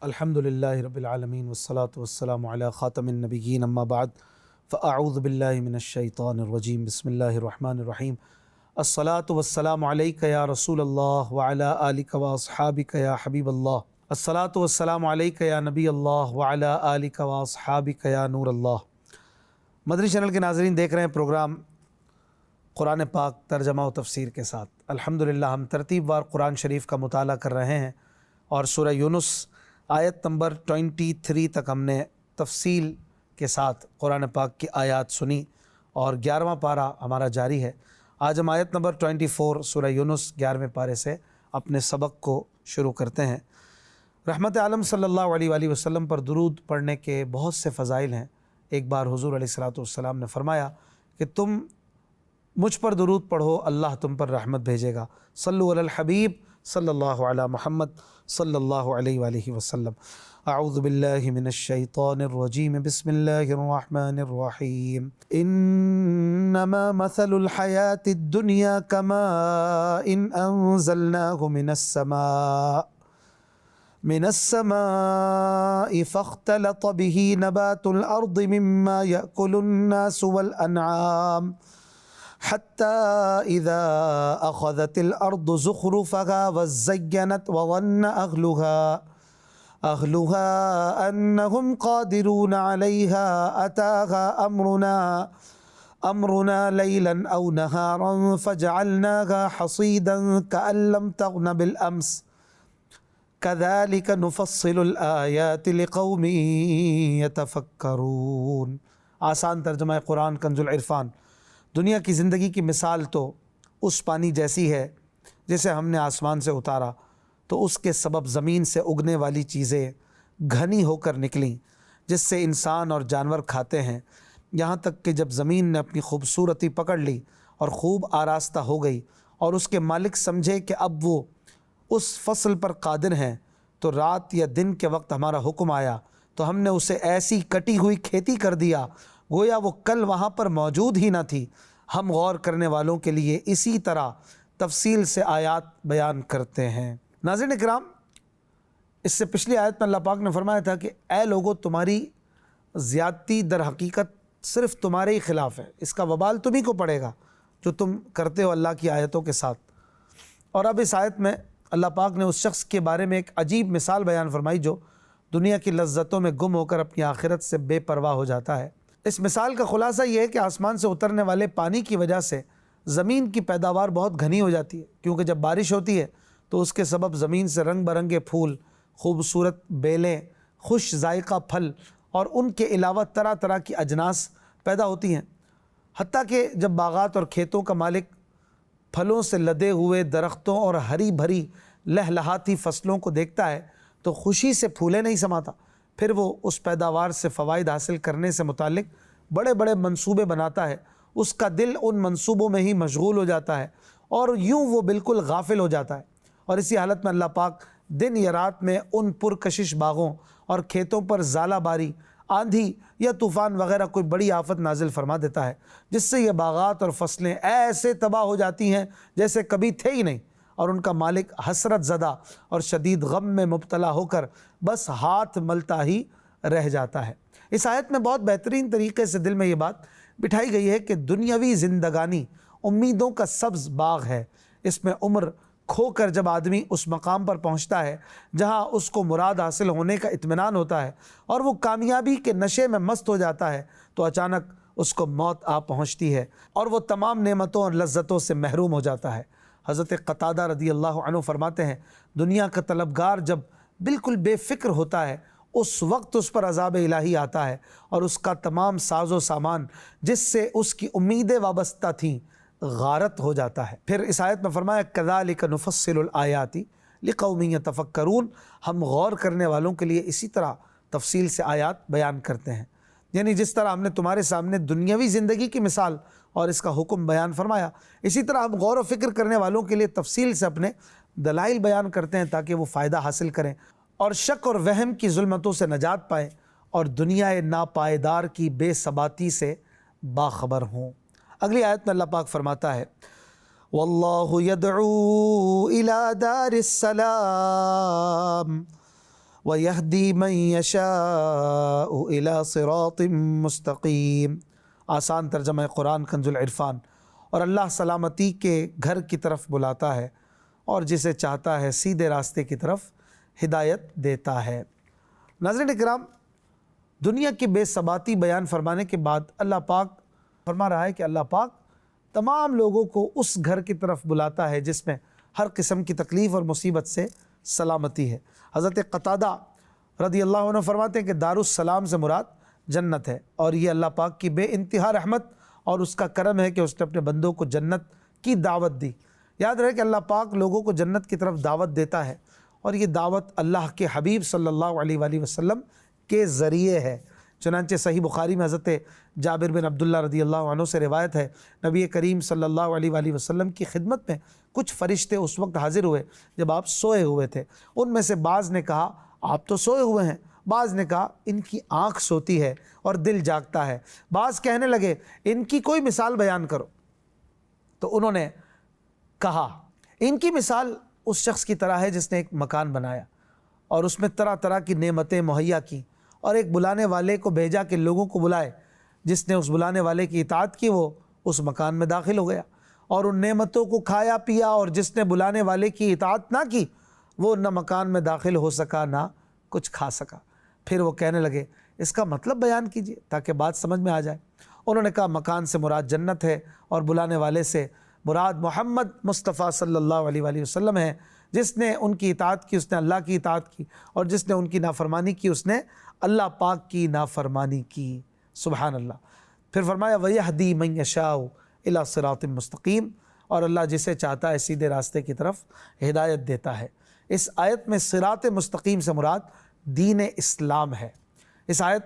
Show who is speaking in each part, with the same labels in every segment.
Speaker 1: الحمدللہ رب العالمین والصلاة والسلام علی خاتم النبیین اما بعد فاعوذ باللہ من الشیطان الرجیم بسم اللہ الرحمن الرحیم الصلاة والسلام علیک یا رسول اللہ وعلی آلک واصحابک یا حبیب اللہ الصلاة والسلام علیک یا نبی اللہ وعلی آلک واصحابک یا نور اللہ۔ مدنی چینل کے ناظرین دیکھ رہے ہیں پروگرام قرآن پاک ترجمہ و تفسیر کے ساتھ۔ الحمدللہ ہم ترتیب وار قرآن شریف کا مطالعہ کر رہے ہیں اور سورہ یونس آیت نمبر 23 تک ہم نے تفصیل کے ساتھ قرآن پاک کی آیات سنی اور 11واں پارہ ہمارا جاری ہے۔ آج ہم آیت نمبر 24 سورہ یونس 11ویں پارے سے اپنے سبق کو شروع کرتے ہیں۔ رحمت عالم صلی اللہ علیہ وآلہ وسلم پر درود پڑھنے کے بہت سے فضائل ہیں۔ ایک بار حضور علیہ الصلوۃ والسلام نے فرمایا کہ تم مجھ پر درود پڑھو، اللہ تم پر رحمت بھیجے گا۔ صلو علی الحبیب صلی اللہ علی محمد صلی اللہ علیہ وآلہ وسلم۔ اعوذ باللہ من الشیطان الرجیم بسم اللہ الرحمن الرحیم۔ انما مثل الحیاة الدنیا کماء انزلناہ من السماء فاختلط به نبات الارض مما يأكل الناس والانعام حتى إذا أخذت الأرض زخرفها وزينت وظن أهلها أنهم قادرون عليها أتاها أمرنا ليلا أو نهارا فجعلناها حصيدا كأن لم تغن بالأمس كذلك نفصل الآيات لقوم يتفكرون۔ آسان ترجمہ قرآن کنز العرفان۔ دنیا کی زندگی کی مثال تو اس پانی جیسی ہے جسے ہم نے آسمان سے اتارا تو اس کے سبب زمین سے اگنے والی چیزیں گھنی ہو کر نکلیں، جس سے انسان اور جانور کھاتے ہیں، یہاں تک کہ جب زمین نے اپنی خوبصورتی پکڑ لی اور خوب آراستہ ہو گئی اور اس کے مالک سمجھے کہ اب وہ اس فصل پر قادر ہیں، تو رات یا دن کے وقت ہمارا حکم آیا تو ہم نے اسے ایسی کٹی ہوئی کھیتی کر دیا گویا وہ کل وہاں پر موجود ہی نہ تھی۔ ہم غور کرنے والوں کے لیے اسی طرح تفصیل سے آیات بیان کرتے ہیں۔ ناظرین اکرام، اس سے پچھلی آیت میں اللہ پاک نے فرمایا تھا کہ اے لوگو، تمہاری زیادتی در حقیقت صرف تمہارے ہی خلاف ہے، اس کا وبال تمہیں کو پڑے گا جو تم کرتے ہو اللہ کی آیتوں کے ساتھ۔ اور اب اس آیت میں اللہ پاک نے اس شخص کے بارے میں ایک عجیب مثال بیان فرمائی جو دنیا کی لذتوں میں گم ہو کر اپنی آخرت سے بے پرواہ ہو جاتا ہے۔ اس مثال کا خلاصہ یہ ہے کہ آسمان سے اترنے والے پانی کی وجہ سے زمین کی پیداوار بہت گھنی ہو جاتی ہے، کیونکہ جب بارش ہوتی ہے تو اس کے سبب زمین سے رنگ برنگے پھول، خوبصورت بیلیں، خوش ذائقہ پھل اور ان کے علاوہ طرح طرح کی اجناس پیدا ہوتی ہیں، حتیٰ کہ جب باغات اور کھیتوں کا مالک پھلوں سے لدے ہوئے درختوں اور ہری بھری لہلہاتی فصلوں کو دیکھتا ہے تو خوشی سے پھولے نہیں سماتا۔ پھر وہ اس پیداوار سے فوائد حاصل کرنے سے متعلق بڑے بڑے منصوبے بناتا ہے، اس کا دل ان منصوبوں میں ہی مشغول ہو جاتا ہے اور یوں وہ بالکل غافل ہو جاتا ہے، اور اسی حالت میں اللہ پاک دن یا رات میں ان پرکشش باغوں اور کھیتوں پر ژالہ باری، آندھی یا طوفان وغیرہ کوئی بڑی آفت نازل فرما دیتا ہے، جس سے یہ باغات اور فصلیں ایسے تباہ ہو جاتی ہیں جیسے کبھی تھے ہی نہیں، اور ان کا مالک حسرت زدہ اور شدید غم میں مبتلا ہو کر بس ہاتھ ملتا ہی رہ جاتا ہے۔ اس آیت میں بہت بہترین طریقے سے دل میں یہ بات بٹھائی گئی ہے کہ دنیاوی زندگانی امیدوں کا سبز باغ ہے۔ اس میں عمر کھو کر جب آدمی اس مقام پر پہنچتا ہے جہاں اس کو مراد حاصل ہونے کا اطمینان ہوتا ہے اور وہ کامیابی کے نشے میں مست ہو جاتا ہے، تو اچانک اس کو موت آ پہنچتی ہے اور وہ تمام نعمتوں اور لذتوں سے محروم ہو جاتا ہے۔ حضرت قتادہ رضی اللہ عنہ فرماتے ہیں، دنیا کا طلبگار جب بالکل بے فکر ہوتا ہے اس وقت اس پر عذاب الہی آتا ہے اور اس کا تمام ساز و سامان جس سے اس کی امیدیں وابستہ تھیں غارت ہو جاتا ہے۔ پھر اس آیت میں فرمایا کذالک نفصل الآیات لقوم یتفکرون، ہم غور کرنے والوں کے لیے اسی طرح تفصیل سے آیات بیان کرتے ہیں۔ یعنی جس طرح ہم نے تمہارے سامنے دنیاوی زندگی کی مثال اور اس کا حکم بیان فرمایا، اسی طرح ہم غور و فکر کرنے والوں کے لیے تفصیل سے اپنے دلائل بیان کرتے ہیں تاکہ وہ فائدہ حاصل کریں اور شک اور وہم کی ظلمتوں سے نجات پائیں اور دنیا ناپائیدار کی بے ثباتی سے باخبر ہوں۔ اگلی آیت میں اللہ پاک فرماتا ہے واللہ یدعو الی دار السلام وَيَهْدِي مَن يَشَاءُ إِلَى صِرَاطٍ مُسْتَقِيمٍ۔ آسان ترجمہ قرآن کنز العرفان۔ اور اللہ سلامتی کے گھر کی طرف بلاتا ہے اور جسے چاہتا ہے سیدھے راستے کی طرف ہدایت دیتا ہے۔ ناظرین اکرام، دنیا کی بے ثباتی بیان فرمانے کے بعد اللہ پاک فرما رہا ہے کہ اللہ پاک تمام لوگوں کو اس گھر کی طرف بلاتا ہے جس میں ہر قسم کی تکلیف اور مصیبت سے سلامتی ہے۔ حضرت قتادہ رضی اللہ عنہ فرماتے ہیں کہ دارالسلام سے مراد جنت ہے، اور یہ اللہ پاک کی بے انتہا رحمت اور اس کا کرم ہے کہ اس نے اپنے بندوں کو جنت کی دعوت دی۔ یاد رہے کہ اللہ پاک لوگوں کو جنت کی طرف دعوت دیتا ہے، اور یہ دعوت اللہ کے حبیب صلی اللہ علیہ وآلہ وسلم کے ذریعے ہے۔ چنانچہ صحیح بخاری میں حضرت جابر بن عبداللہ رضی اللہ عنہ سے روایت ہے، نبی کریم صلی اللہ علیہ وآلہ وسلم کی خدمت میں کچھ فرشتے اس وقت حاضر ہوئے جب آپ سوئے ہوئے تھے۔ ان میں سے بعض نے کہا آپ تو سوئے ہوئے ہیں، بعض نے کہا ان کی آنکھ سوتی ہے اور دل جاگتا ہے، بعض کہنے لگے ان کی کوئی مثال بیان کرو۔ تو انہوں نے کہا ان کی مثال اس شخص کی طرح ہے جس نے ایک مکان بنایا اور اس میں طرح طرح کی نعمتیں مہیا کی، اور ایک بلانے والے کو بھیجا کہ لوگوں کو بلائے۔ جس نے اس بلانے والے کی اطاعت کی وہ اس مکان میں داخل ہو گیا اور ان نعمتوں کو کھایا پیا، اور جس نے بلانے والے کی اطاعت نہ کی وہ نہ مکان میں داخل ہو سکا نہ کچھ کھا سکا۔ پھر وہ کہنے لگے اس کا مطلب بیان کیجئے تاکہ بات سمجھ میں آ جائے۔ انہوں نے کہا مکان سے مراد جنت ہے، اور بلانے والے سے مراد محمد مصطفیٰ صلی اللہ علیہ وآلہ وسلم ہے۔ جس نے ان کی اطاعت کی اس نے اللہ کی اطاعت کی، اور جس نے ان کی نافرمانی کی اس نے اللہ پاک کی نافرمانی کی۔ سبحان اللہ۔ پھر فرمایا وَيَهْدِي مَن يَشَاءُ إِلَى صِرَاطٍ مُسْتَقِيمٍ، اور اللہ جسے چاہتا ہے سیدھے راستے کی طرف ہدایت دیتا ہے۔ اس آیت میں صراط مستقیم سے مراد دین اسلام ہے۔ اس آیت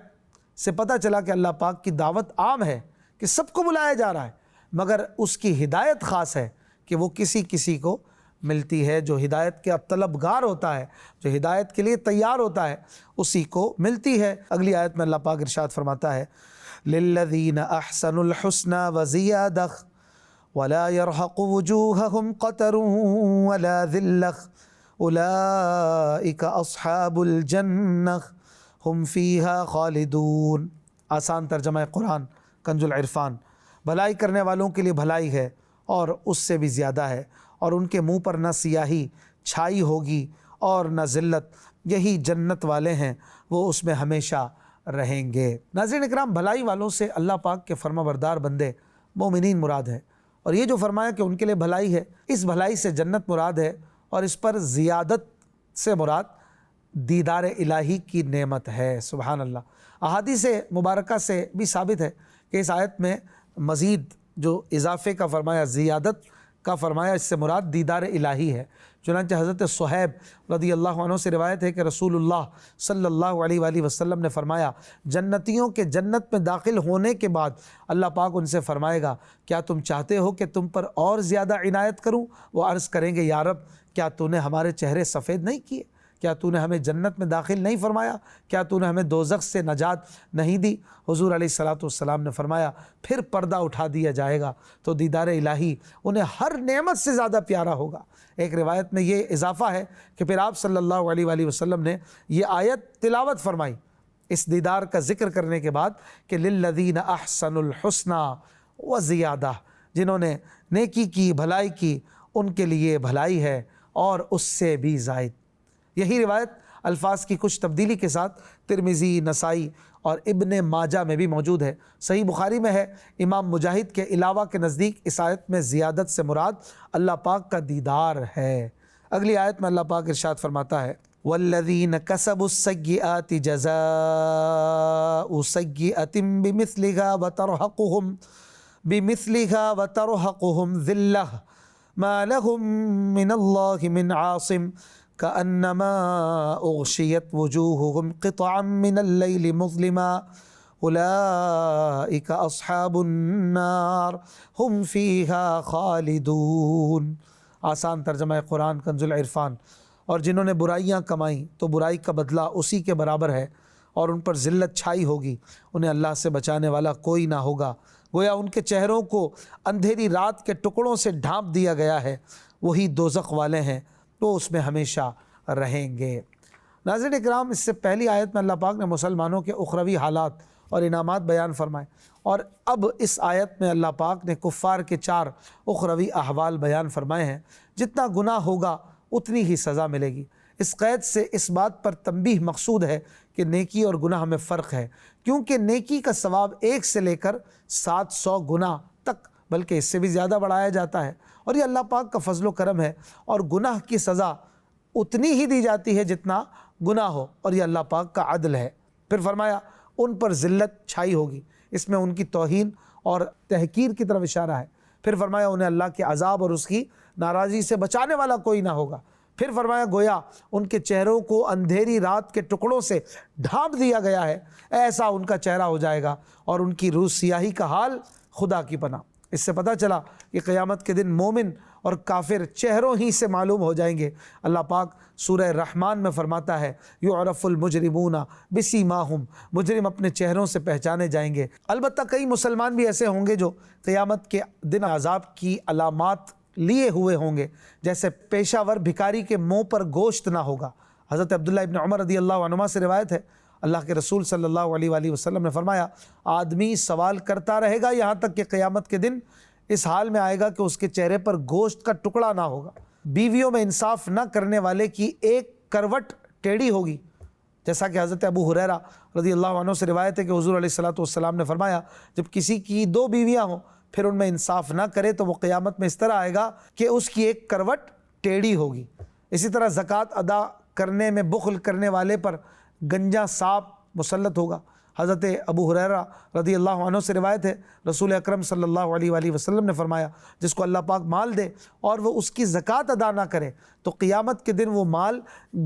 Speaker 1: سے پتہ چلا کہ اللہ پاک کی دعوت عام ہے کہ سب کو بلایا جا رہا ہے، مگر اس کی ہدایت خاص ہے کہ وہ کسی کسی کو ملتی ہے۔ جو ہدایت کے طلبگار ہوتا ہے، جو ہدایت کے لیے تیار ہوتا ہے، اسی کو ملتی ہے۔ اگلی آیت میں اللہ پاک ارشاد فرماتا ہے لِلَّذِينَ أَحْسَنُوا الْحُسْنَى وَزِيَادَةٌ وَلَا يَرْهَقُ وُجُوهَهُمْ قَتَرٌ وَلَا ذِلَّةٌ أُولَئِكَ أَصْحَابُ الْجَنَّةِ هُمْ فِيهَا خَالِدُونَ۔ آسان ترجمہ قرآن کنز العرفان۔ بھلائی کرنے والوں کے لیے بھلائی ہے اور اس سے بھی زیادہ ہے، اور ان کے منہ پر نہ سیاہی چھائی ہوگی اور نہ ذلت، یہی جنت والے ہیں، وہ اس میں ہمیشہ رہیں گے۔ ناظرین اکرام، بھلائی والوں سے اللہ پاک کے فرما بردار بندے مومنین مراد ہے، اور یہ جو فرمایا کہ ان کے لیے بھلائی ہے، اس بھلائی سے جنت مراد ہے، اور اس پر زیادت سے مراد دیدار الہی کی نعمت ہے۔ سبحان اللہ۔ احادیث مبارکہ سے بھی ثابت ہے کہ اس آیت میں مزید جو اضافے کا فرمایا، زیادت کا فرمایا، اس سے مراد دیدار الہی ہے۔ چنانچہ حضرت صہیب رضی اللہ عنہ سے روایت ہے کہ رسول اللہ صلی اللہ علیہ وآلہ وسلم نے فرمایا جنتیوں کے جنت میں داخل ہونے کے بعد اللہ پاک ان سے فرمائے گا کیا تم چاہتے ہو کہ تم پر اور زیادہ عنایت کروں؟ وہ عرض کریں گے یا رب، کیا تو نے ہمارے چہرے سفید نہیں کیے؟ کیا تو نے ہمیں جنت میں داخل نہیں فرمایا؟ کیا تو نے ہمیں دوزخ سے نجات نہیں دی؟ حضور علیہ الصلاۃ والسلام نے فرمایا پھر پردہ اٹھا دیا جائے گا تو دیدار الہی انہیں ہر نعمت سے زیادہ پیارا ہوگا۔ ایک روایت میں یہ اضافہ ہے کہ پھر آپ صلی اللہ علیہ وآلہ وسلم نے یہ آیت تلاوت فرمائی اس دیدار کا ذکر کرنے کے بعد کہ للذین احسنوا الحسنى وزیادہ، جنہوں نے نیکی کی، بھلائی کی، ان کے لیے بھلائی ہے اور اس سے بھی زائد۔ یہی روایت الفاظ کی کچھ تبدیلی کے ساتھ ترمذی، نسائی اور ابن ماجہ میں بھی موجود ہے۔ صحیح بخاری میں ہے امام مجاہد کے علاوہ کے نزدیک اس آیت میں زیادت سے مراد اللہ پاک کا دیدار ہے۔ اگلی آیت میں اللہ پاک ارشاد فرماتا ہے والذین کسبوا السیئات جزاء سیئۃ بمثلها وترهقهم ذلہ ما لهم من اللہ من عاصم كأنما أغشيت وجوههم قطعا من الليل مظلما أولئك أصحاب النار هم فيها خالدون۔ آسان ترجمہ قرآن کنز العرفان۔ اور جنہوں نے برائیاں کمائیں تو برائی کا بدلہ اسی کے برابر ہے، اور ان پر ذلت چھائی ہوگی، انہیں اللہ سے بچانے والا کوئی نہ ہوگا۔ گویا ان کے چہروں کو اندھیری رات کے ٹکڑوں سے ڈھانپ دیا گیا ہے، وہی دوزخ والے ہیں، وہ اس میں ہمیشہ رہیں گے۔ ناظرین اکرام، اس سے پہلی آیت میں اللہ پاک نے مسلمانوں کے اخروی حالات اور انعامات بیان فرمائے، اور اب اس آیت میں اللہ پاک نے کفار کے 4 اخروی احوال بیان فرمائے ہیں۔ جتنا گناہ ہوگا اتنی ہی سزا ملے گی۔ اس قید سے اس بات پر تنبیہ مقصود ہے کہ نیکی اور گناہ میں فرق ہے، کیونکہ نیکی کا ثواب 1 سے لے کر 700 گنا تک، بلکہ اس سے بھی زیادہ بڑھایا جاتا ہے، اور یہ اللہ پاک کا فضل و کرم ہے، اور گناہ کی سزا اتنی ہی دی جاتی ہے جتنا گناہ ہو، اور یہ اللہ پاک کا عدل ہے۔ پھر فرمایا ان پر ذلت چھائی ہوگی، اس میں ان کی توہین اور تحقیر کی طرف اشارہ ہے۔ پھر فرمایا انہیں اللہ کے عذاب اور اس کی ناراضی سے بچانے والا کوئی نہ ہوگا۔ پھر فرمایا گویا ان کے چہروں کو اندھیری رات کے ٹکڑوں سے ڈھانپ دیا گیا ہے، ایسا ان کا چہرہ ہو جائے گا، اور ان کی روح سیاہی کا حال خدا کی پناہ۔ اس سے پتہ چلا کہ قیامت کے دن مومن اور کافر چہروں ہی سے معلوم ہو جائیں گے۔ اللہ پاک سورہ رحمان میں فرماتا ہے یعرف المجرمون بسیماہم، مجرم اپنے چہروں سے پہچانے جائیں گے۔ البتہ کئی مسلمان بھی ایسے ہوں گے جو قیامت کے دن عذاب کی علامات لیے ہوئے ہوں گے، جیسے پیشہ ور بھکاری کے منہ پر گوشت نہ ہوگا۔ حضرت عبداللہ ابن عمر رضی اللہ عنہما سے روایت ہے، اللہ کے رسول صلی اللہ علیہ وآلہ وسلم نے فرمایا آدمی سوال کرتا رہے گا یہاں تک کہ قیامت کے دن اس حال میں آئے گا کہ اس کے چہرے پر گوشت کا ٹکڑا نہ ہوگا۔ بیویوں میں انصاف نہ کرنے والے کی ایک کروٹ ٹیڑھی ہوگی، جیسا کہ حضرت ابو ہریرہ رضی اللہ عنہ سے روایت ہے کہ حضور علیہ الصلوۃ نے فرمایا جب کسی کی 2 بیویاں ہوں پھر ان میں انصاف نہ کرے تو وہ قیامت میں اس طرح آئے گا کہ اس کی ایک کروٹ ٹیڑھی ہوگی۔ اسی طرح زکوٰۃ ادا کرنے میں بخل کرنے والے پر گنجا سانپ مسلط ہوگا۔ حضرت ابو ہریرہ رضی اللہ عنہ سے روایت ہے رسول اکرم صلی اللہ علیہ وآلہ وسلم نے فرمایا جس کو اللہ پاک مال دے اور وہ اس کی زکوٰۃ ادا نہ کرے تو قیامت کے دن وہ مال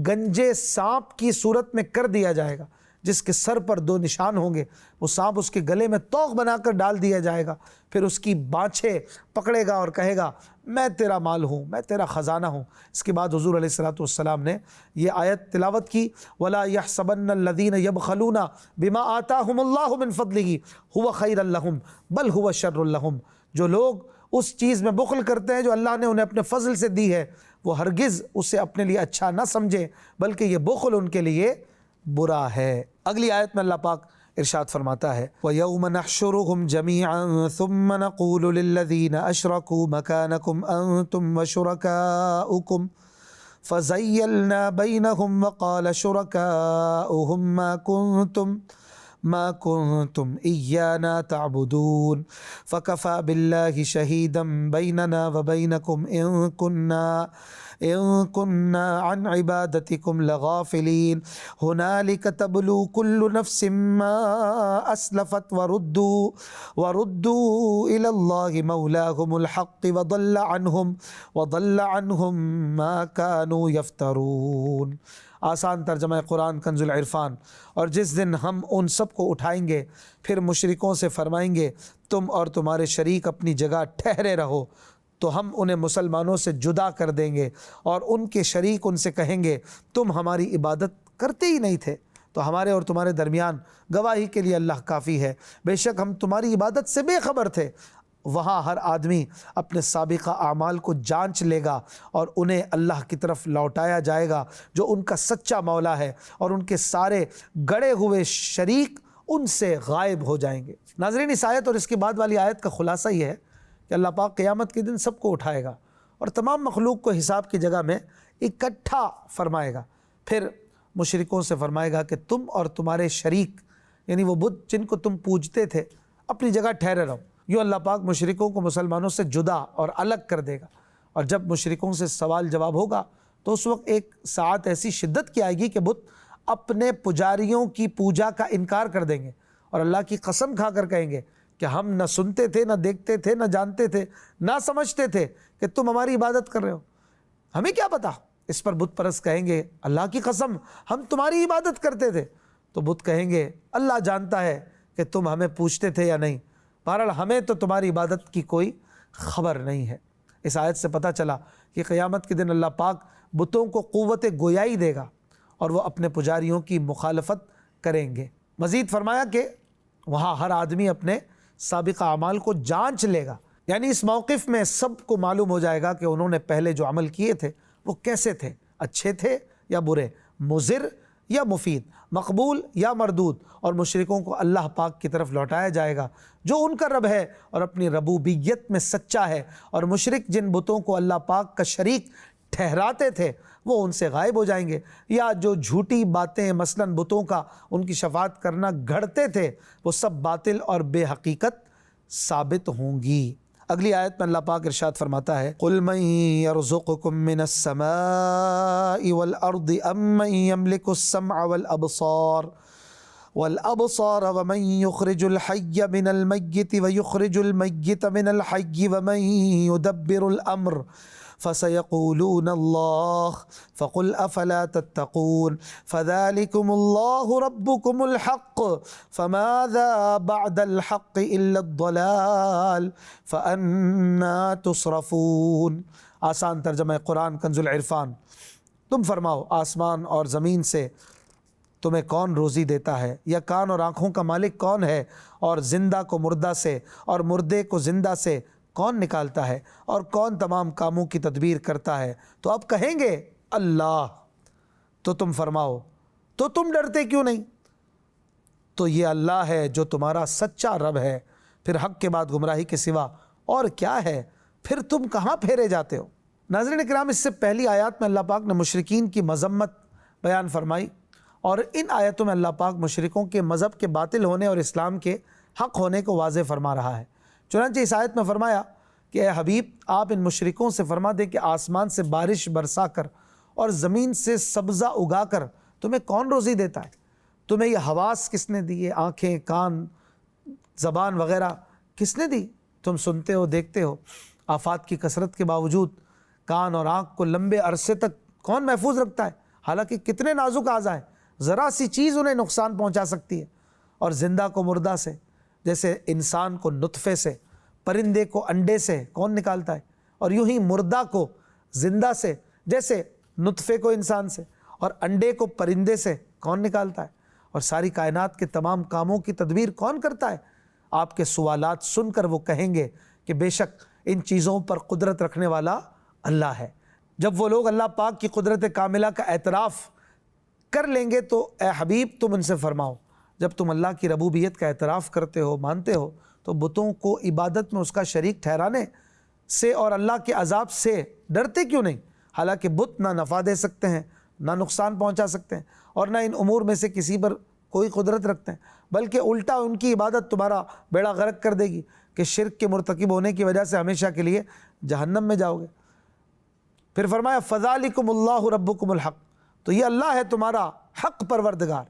Speaker 1: گنجے سانپ کی صورت میں کر دیا جائے گا، جس کے سر پر 2 نشان ہوں گے۔ وہ سانپ اس کے گلے میں توق بنا کر ڈال دیا جائے گا، پھر اس کی بانچھیں پکڑے گا اور کہے گا میں تیرا مال ہوں، میں تیرا خزانہ ہوں۔ اس کے بعد حضور علیہ الصلوۃ نے یہ آیت تلاوت کی وَلَا يَحْسَبَنَّ الَّذِينَ يَبْخَلُونَ بِمَا آتَاهُمُ اللَّهُ مِنْ فَضْلِهِ هُوَ خَيْرًا لَهُمْ بَلْ هُوَ شَرٌّ لَهُمْ، جو لوگ اس چیز میں بخل کرتے ہیں جو اللہ نے انہیں اپنے فضل سے دی ہے وہ ہرگز اسے اپنے لیے اچھا نہ سمجھے بلکہ یہ بخل ان کے لیے برا ہے۔ اگلی آیت میں اللہ پاک ارشاد فرماتا ہے وَيَوْمَ نَحْشُرُهُمْ جَمِيعًا ثُمَّ نَقُولُ لِلَّذِينَ أَشْرَكُوا مَكَانَكُمْ أَنْتُمْ وَشُرَكَاؤُكُمْ فَزَيَّلْنَا بَيْنَهُمْ وَقَالَ شُرَكَاؤُهُمْ ما كنتم إيانا تعبدون فكفى بالله شهيدا بيننا وبينكم إن كنا عن عبادتكم لغافلين هنالك تبلو كل نفس ما أسلفت وردوا إلى الله مولاهم الحق وضل عنهم ما كانوا يفترون۔ آسان ترجمہ قرآن کنز العرفان۔ اور جس دن ہم ان سب کو اٹھائیں گے پھر مشرکوں سے فرمائیں گے تم اور تمہارے شریک اپنی جگہ ٹھہرے رہو، تو ہم انہیں مسلمانوں سے جدا کر دیں گے، اور ان کے شریک ان سے کہیں گے تم ہماری عبادت کرتے ہی نہیں تھے، تو ہمارے اور تمہارے درمیان گواہی کے لیے اللہ کافی ہے، بے شک ہم تمہاری عبادت سے بے خبر تھے۔ وہاں ہر آدمی اپنے سابقہ اعمال کو جانچ لے گا اور انہیں اللہ کی طرف لوٹایا جائے گا جو ان کا سچا مولا ہے، اور ان کے سارے گڑے ہوئے شریک ان سے غائب ہو جائیں گے۔ ناظرین، اس آیت اور اس کے بعد والی آیت کا خلاصہ یہ ہے کہ اللہ پاک قیامت کے دن سب کو اٹھائے گا اور تمام مخلوق کو حساب کی جگہ میں اکٹھا فرمائے گا، پھر مشرکوں سے فرمائے گا کہ تم اور تمہارے شریک یعنی وہ بت جن کو تم پوجتے تھے اپنی جگہ ٹھہرے رہو۔ یوں اللہ پاک مشرکوں کو مسلمانوں سے جدا اور الگ کر دے گا، اور جب مشرکوں سے سوال جواب ہوگا تو اس وقت ایک ساعت ایسی شدت کی آئے گی کہ بت اپنے پجاریوں کی پوجا کا انکار کر دیں گے اور اللہ کی قسم کھا کر کہیں گے کہ ہم نہ سنتے تھے، نہ دیکھتے تھے، نہ جانتے تھے، نہ سمجھتے تھے کہ تم ہماری عبادت کر رہے ہو، ہمیں کیا پتا۔ اس پر بت پرست کہیں گے اللہ کی قسم ہم تمہاری عبادت کرتے تھے، تو بت کہیں گے اللہ جانتا ہے کہ تم ہمیں پوچھتے تھے یا نہیں، بہرحال ہمیں تو تمہاری عبادت کی کوئی خبر نہیں ہے۔ اس آیت سے پتہ چلا کہ قیامت کے دن اللہ پاک بتوں کو قوت گویائی دے گا اور وہ اپنے پجاریوں کی مخالفت کریں گے۔ مزید فرمایا کہ وہاں ہر آدمی اپنے سابقہ اعمال کو جانچ لے گا، یعنی اس موقف میں سب کو معلوم ہو جائے گا کہ انہوں نے پہلے جو عمل کیے تھے وہ کیسے تھے، اچھے تھے یا برے، مضر یا مفید، مقبول یا مردود، اور مشرکوں کو اللہ پاک کی طرف لوٹایا جائے گا جو ان کا رب ہے اور اپنی ربوبیت میں سچا ہے، اور مشرک جن بتوں کو اللہ پاک کا شریک ٹھہراتے تھے وہ ان سے غائب ہو جائیں گے، یا جو جھوٹی باتیں مثلاً بتوں کا ان کی شفاعت کرنا گھڑتے تھے وہ سب باطل اور بے حقیقت ثابت ہوں گی۔ اگلی آیت میں اللہ پاک ارشاد فرماتا ہے قُلْ مَن يَرْزُقُكُم مِّنَ السَّمَاءِ وَالْأَرْضِ أَمَّن يَمْلِكُ السَّمْعَ وَالْأَبْصَارَ وَمَن يُخْرِجُ الْحَيَّ مِنَ الْمَيِّتِ وَيُخْرِجُ الْمَيِّتَ مِنَ الْحَيِّ وَمَن يُدَبِّرُ الْأَمْرَ فَسَيَقُولُونَ اللَّهُ فَقُلْ أَفَلَا تَتَّقُونَ فَذَلِكُمُ اللَّهُ رَبُّكُمُ الْحَقُّ فَمَاذَا بَعْدَ الْحَقِّ إِلَّا الضَّلَالُ فَأَنَّىٰ تُصْرَفُونَ۔ آسان ترجمہ قرآن کنز العرفان۔ تم فرماؤ آسمان اور زمین سے تمہیں کون روزی دیتا ہے، یا کان اور آنکھوں کا مالک کون ہے، اور زندہ کو مردہ سے اور مردے کو زندہ سے کون نکالتا ہے، اور کون تمام کاموں کی تدبیر کرتا ہے؟ تو اب کہیں گے اللہ۔ تو تم فرماؤ تو تم ڈرتے کیوں نہیں؟ تو یہ اللہ ہے جو تمہارا سچا رب ہے، پھر حق کے بعد گمراہی کے سوا اور کیا ہے، پھر تم کہاں پھیرے جاتے ہو؟ ناظرین کرام، اس سے پہلی آیات میں اللہ پاک نے مشرکین کی مذمت بیان فرمائی، اور ان آیتوں میں اللہ پاک مشرکوں کے مذہب کے باطل ہونے اور اسلام کے حق ہونے کو واضح فرما رہا ہے۔ چنانچہ اس آیت میں فرمایا کہ اے حبیب آپ ان مشرکوں سے فرما دیں کہ آسمان سے بارش برسا کر اور زمین سے سبزہ اگا کر تمہیں کون روزی دیتا ہے؟ تمہیں یہ حواس کس نے دی ہے؟ آنکھیں، کان، زبان وغیرہ کس نے دی؟ تم سنتے ہو، دیکھتے ہو۔ آفات کی کثرت کے باوجود کان اور آنکھ کو لمبے عرصے تک کون محفوظ رکھتا ہے؟ حالانکہ کتنے نازک اعضاء ہیں، ذرا سی چیز انہیں نقصان پہنچا سکتی ہے۔ اور زندہ کو مردہ سے، جیسے انسان کو نطفے سے، پرندے کو انڈے سے کون نکالتا ہے، اور یوں ہی مردہ کو زندہ سے، جیسے نطفے کو انسان سے اور انڈے کو پرندے سے کون نکالتا ہے، اور ساری کائنات کے تمام کاموں کی تدبیر کون کرتا ہے؟ آپ کے سوالات سن کر وہ کہیں گے کہ بے شک ان چیزوں پر قدرت رکھنے والا اللہ ہے۔ جب وہ لوگ اللہ پاک کی قدرت کاملہ کا اعتراف کر لیں گے تو اے حبیب تم ان سے فرماؤ، جب تم اللہ کی ربوبیت کا اعتراف کرتے ہو، مانتے ہو، تو بتوں کو عبادت میں اس کا شریک ٹھہرانے سے اور اللہ کے عذاب سے ڈرتے کیوں نہیں؟ حالانکہ بت نہ نفع دے سکتے ہیں، نہ نقصان پہنچا سکتے ہیں، اور نہ ان امور میں سے کسی پر کوئی قدرت رکھتے ہیں، بلکہ الٹا ان کی عبادت تمہارا بیڑا غرق کر دے گی کہ شرک کے مرتکب ہونے کی وجہ سے ہمیشہ کے لیے جہنم میں جاؤ گے۔ پھر فرمایا فَذَلِكُمُ اللَّهُ رَبُّكُمُ الْحَقُّ، تو یہ اللہ ہے تمہارا حق پروردگار،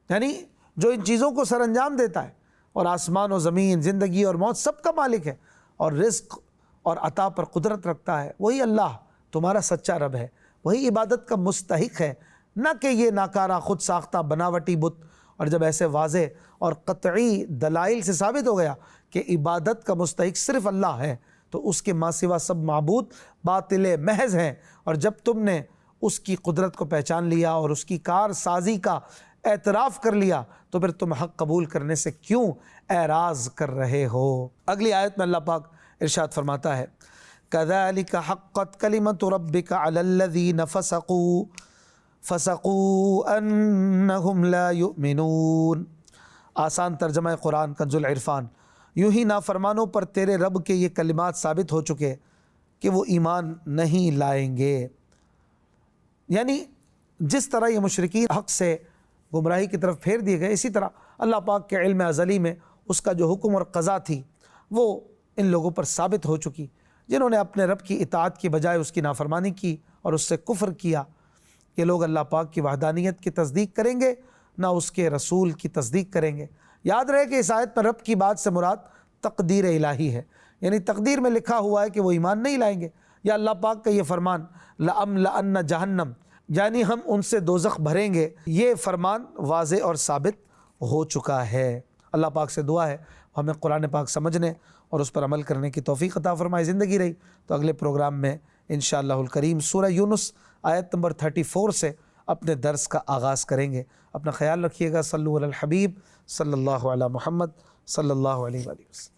Speaker 1: یعنی جو ان چیزوں کو سر انجام دیتا ہے، اور آسمان و زمین، زندگی اور موت سب کا مالک ہے، اور رزق اور عطا پر قدرت رکھتا ہے، وہی اللہ تمہارا سچا رب ہے، وہی عبادت کا مستحق ہے، نہ کہ یہ ناکارہ خود ساختہ بناوٹی بت۔ اور جب ایسے واضح اور قطعی دلائل سے ثابت ہو گیا کہ عبادت کا مستحق صرف اللہ ہے، تو اس کے ماں سوا سب معبود باطل محض ہیں، اور جب تم نے اس کی قدرت کو پہچان لیا اور اس کی کار سازی کا اعتراف کر لیا تو پھر تم حق قبول کرنے سے کیوں اعراض کر رہے ہو؟ اگلی آیت میں اللہ پاک ارشاد فرماتا ہے كَذَلِكَ حَقَّتْ كَلِمَةُ رَبِّكَ عَلَى الَّذِينَ فَسَقُوا أَنَّهُمْ لَا يُؤْمِنُونَ۔ آسان ترجمہ قرآن کنز العرفان۔ یوں ہی نافرمانوں پر تیرے رب کے یہ کلمات ثابت ہو چکے کہ وہ ایمان نہیں لائیں گے۔ یعنی جس طرح یہ مشرکین حق سے گمراہی کی طرف پھیر دیے گئے، اسی طرح اللہ پاک کے علم ازلی میں اس کا جو حکم اور قضا تھی وہ ان لوگوں پر ثابت ہو چکی، جنہوں نے اپنے رب کی اطاعت کی بجائے اس کی نافرمانی کی اور اس سے کفر کیا۔ یہ لوگ اللہ پاک کی وحدانیت کی تصدیق کریں گے، نہ اس کے رسول کی تصدیق کریں گے۔ یاد رہے کہ اس آیت میں رب کی بات سے مراد تقدیر الہی ہے، یعنی تقدیر میں لکھا ہوا ہے کہ وہ ایمان نہیں لائیں گے، یا اللہ پاک کا یہ فرمان لَأَمْلَأَنَّ جہنم، یعنی ہم ان سے دوزخ بھریں گے، یہ فرمان واضح اور ثابت ہو چکا ہے۔ اللہ پاک سے دعا ہے ہمیں قرآن پاک سمجھنے اور اس پر عمل کرنے کی توفیق عطا فرمائے۔ زندگی رہی تو اگلے پروگرام میں انشاءاللہ الکریم سورہ یونس آیت نمبر 34 سے اپنے درس کا آغاز کریں گے۔ اپنا خیال رکھیے گا۔ صلو علی الحبیب صلی اللہ علی محمد صلی اللہ علیہ وآلہ وسلم۔